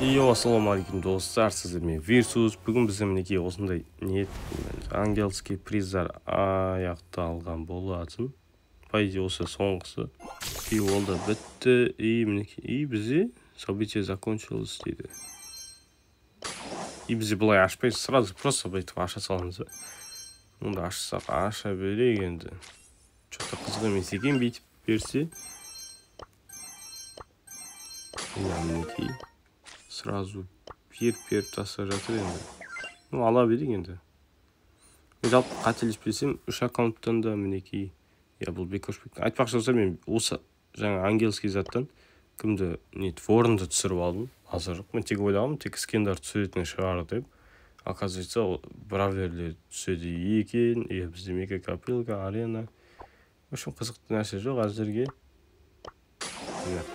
Ассалаумағалейкум достар, сіздермен Versus. Бүгін бізде мінекей осындай ангельский приздар аяқталған болатын. По идее осы соңғысы. И ол да бітті. И мінекей бізде событие закончилось дейді. И бізде бұлай ашпайыз, сразу просто бүйтіп аша саламыз. Онда ашсақ аша берейік енді. Что-то қызық емес екен бүйтіп берсе. Мінекей сразу періп тастап жатыр енді. Ала берейік енді. Мен жалпы қателеспесем 3 аккаунттан да мінекей. Бұл бекош. Айтпақшы болса мен осы жаңа ангельский заттан кімді ворынды түсіріп алдым. Азыр жоқ. Мен тек ойлағам, тек скендер түсіретінен шығар деп. Оказывается, бравлерлер түседі екен. Бізде мега копилка, арена. В общем, қызықты нәрсе жоқ әзірге.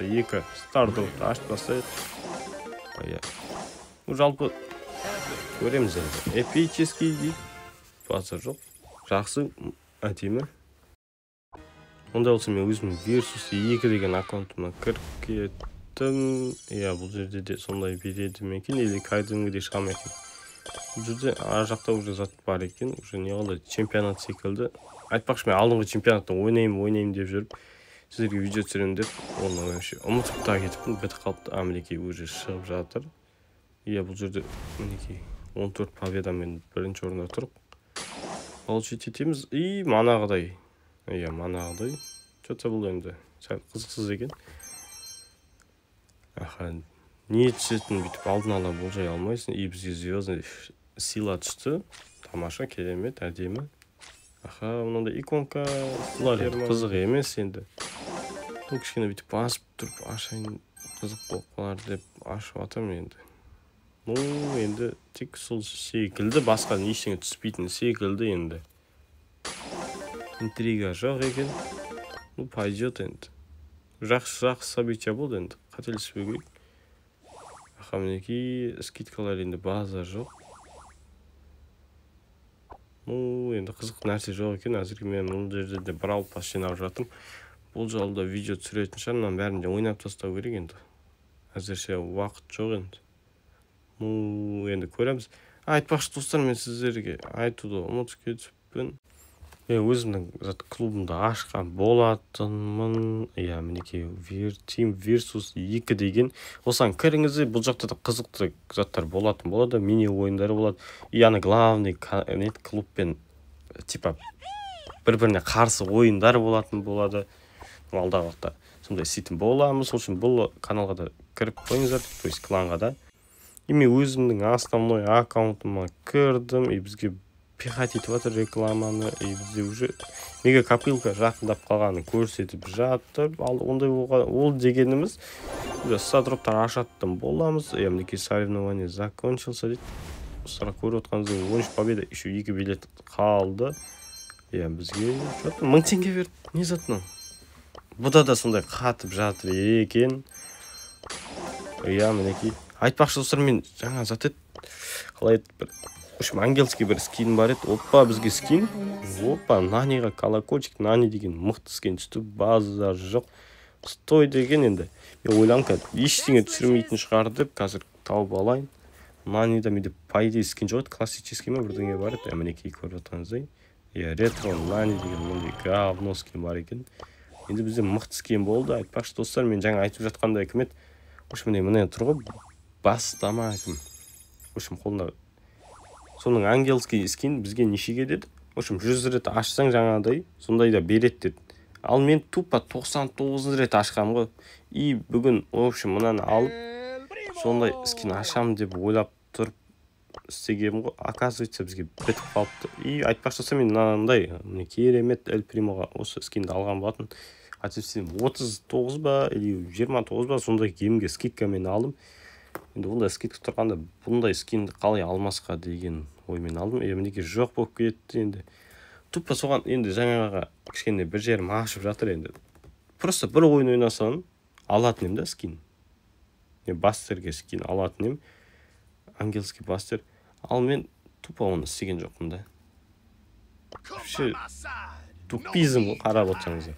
Екі стардопты ашып бастайық. Жалпы көреміз енді. Эпический дейді. Базар жоқ. Жақсы әдемі. Онда болса мен өзім Versus 2 деген аккаунтыма кіріп кеттім. Бұл жерде де сондай береді ме екен, или кайдынгіде шығам екен. Бұл жерде ар жақта уже зат бар екен. Уже не қылды, чемпионат секілді. Айтпақшы мен алдыңғы чемпионатта ойнаймын деп жүріп, сіздерге видео түсірем деп, оны вообще ұмытып та кетіппін. Бітіп қалыпты, мінекей уже шығып жатыр. Бұл жерде мінекей 14 победамен бірінші орында тұрып получить етеміз. И манағыдай. Манағыдай. Что-то бұл енді сәл қызықсыз екен. Не түсетін бүйтіп алдын ала болжай алмайсың. И бізге звездный сила түсті. Тамаша, керемет, әдемі. Мынандай иконка қызық емес енді. Кішкене бүйтіп басып тұрып ашайын, қызық болып қалар деп ашып атырмын енді. Енді тек сол секілді, басқа ештеңе түспейтін секілді енді. Интрига жоқ екен. Пойдет енді. Жақсы событие болды енді. Қателеспеу керек. Мінекей скидкалар енді база жоқ. Енді қызық нәрсе жоқ екен. Әзірге мен бұл жерде де бір алып бас жинап жатым. Бұл жолда видео түсіретін шығар, бәрінде ойнап тастау керек енді. Әзірше уақыт жоқ енді. Енді көреміз. Айтпақшы достар, мен сіздерге айтуды ұмытып кетіппін. Өзімнің клубымда ашқан болатынмын. Мінекей Team Versus 2 деген. Осыған кіріңіз, бұл жақта да қызықты заттар болатын болады, мини ойындары болады. Главный клубпен типа бір-біріне қарсы ойындар болатын болады. Алдағы уақытта сондай сетін боламыз. Сол үшін бұл каналға да кіріп қойыңыздар, то есть кланға да. Мен өзімнің основной аккаунтыма кірдім. Бізге пихать етіп жатыр рекламаны. Бізде уже мега копилка жақындап қалғанын көрсетіп жатыр. Ондай ол дегеніміз стардроптар ашаттым боламыз. Мінекей соревнование закончился дейді. Сұрақ көріп отқаныңызда 13 победа, еще 2 билет қалды. Бізге 1000 теңге берді. Не затынан? Бұда да сондай қатып жатыр екен. Мінекей. Айтпақшы достар, мен жаңа зат қалай еді бір ангельский бір скин бар еді. Опа, бізге скин. Опа, наниға колокольчик, нани деген мықты скин түсті. Базар жоқ. Стой деген енді. Мен ойлам ештеңе түсірмейтін шығар деп қазір тауып алайын. Нанида менде по идее скин жоқ еді. Классический ма бірдеңе бар еді. Мінекей көріп отқаныңыздай. Ретро нани деген мындай говно скин бар екен. Енді бізде мықты скин болды. Айтпақшы достар, мен жаңа айтып жатқандай кім еді. Міне тұр ғой. Бастама кім. Қолында соның ангельский скин бізге нешеге деді? 100 рет ашсаң жаңағыдай, сондай да береді деді. Ал мен тупа 99 рет ашқам ғой. Бүгін, мынаны алып, сондай скин ашам деп ойлап тұрып істегем ғой. Оказывается, бізге бітіп қалыпты. Айтпақшы болса, мен мынандай керемет Эль Примоға осы скинді алған болатын. 39 ба, или 29 ба, сондай кемге скидкамен алдым. Енді ондай скидка тұрғанда бұндай скинді қалай алмасқа деген оймен алдым. Мінекей жоқ болып кетті енді. Тупа соған енді жаңаға кішкене бір жерім ашып жатыр енді. Просто бір ойын ойнасам алатын да скин. Бастерге скин алатын ангельский бастер. Ал мен тупа оны істеген жоқпын да. Тупизм қарап отырсаңыздар.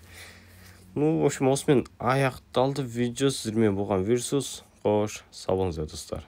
В общем, осымен аяқталды видео. Сіздермен болған Versus. қош сау болыңыздар достар.